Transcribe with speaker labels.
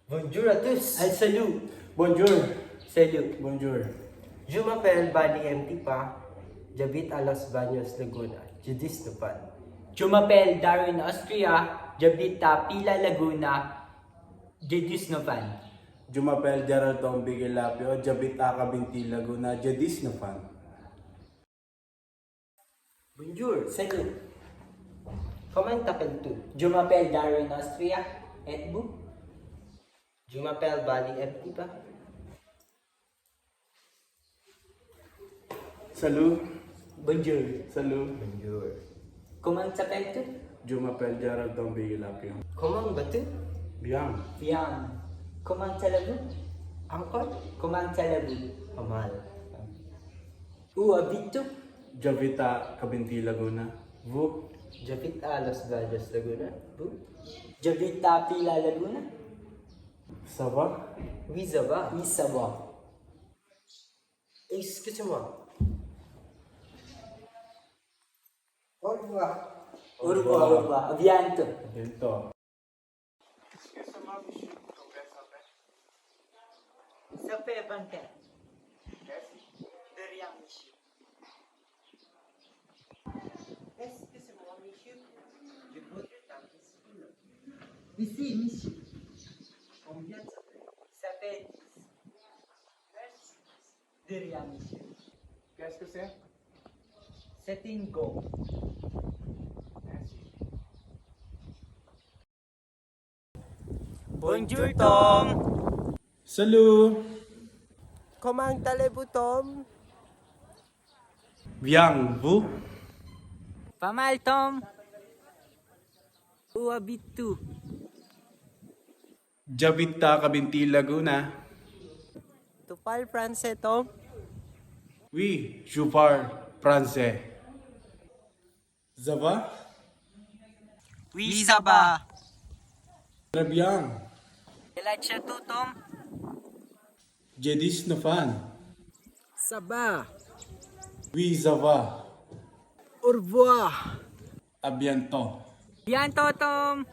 Speaker 1: Bonjour à tous.
Speaker 2: Al salut.
Speaker 3: Bonjour.
Speaker 2: Salut.
Speaker 3: Bonjour.
Speaker 1: Je m'appelle Bali Mtipa. J'habite à Los Baños, Laguna. Je dis Nupan.
Speaker 2: Je m'appelle Darwin Austria. J'habite à Pila, Laguna. Jedus Novan.
Speaker 3: Je m'appelle Gerald Bigilapio, j'habite à Cabinti, Laguna, Jadis na fan.
Speaker 1: Bonjour.
Speaker 2: Salut.
Speaker 1: Comment t'appelles-tu?
Speaker 2: Je m'appelle Darwin Austria. Et vous?
Speaker 1: Je m'appelle Bali Mtipa.
Speaker 3: Salut.
Speaker 2: Bonjour.
Speaker 3: Salut.
Speaker 1: Bonjour.
Speaker 2: Comment t'appelles-tu?
Speaker 3: Je m'appelle Gerald Bigilapio.
Speaker 1: Comment vas-tu?
Speaker 3: Bien.
Speaker 2: Bien. Comment allez-vous?
Speaker 1: Encore?
Speaker 2: Comment allez-vous?
Speaker 1: Pas mal.
Speaker 2: Où habites-tu?
Speaker 3: J'habite à Cabinti, Laguna. Vous?
Speaker 1: J'habite à Los Baños, Laguna. Vous?
Speaker 2: J'habite à Pila, Laguna.
Speaker 3: Ça va?
Speaker 1: Oui, ça va.
Speaker 2: Oui, ça va.
Speaker 1: Excusez-moi. Au revoir.
Speaker 2: Au revoir, au revoir. À bientôt.
Speaker 3: Dito.
Speaker 2: Ça fait 20 ans. De rien, monsieur.
Speaker 1: Excusez-moi, monsieur. Je voudrais t'appeler.
Speaker 2: Ici, monsieur.
Speaker 1: Combien ça fait?
Speaker 2: Ça fait 10.
Speaker 1: Merci.
Speaker 2: De rien, monsieur.
Speaker 3: Qu'est-ce que c'est?
Speaker 2: C'est une go.
Speaker 3: Merci.
Speaker 2: Bonjour, Tom.
Speaker 3: Salut.
Speaker 1: Comment allez-vous, Tom?
Speaker 3: Bien. Vous?
Speaker 2: Pas mal, Tom. Où habites-tu?
Speaker 3: J'habite à Cabinti, Laguna.
Speaker 1: Tu parles français, Tom?
Speaker 3: Oui, je parle français. Ça va?
Speaker 2: Oui, ça va.
Speaker 3: Très bien.
Speaker 2: Quel âge as-tu, Tom?
Speaker 3: Jadis na fan.
Speaker 1: Ça va.
Speaker 3: Oui, ça va.
Speaker 1: Au revoir.
Speaker 3: A bientôt.
Speaker 2: Bientôt, Tom.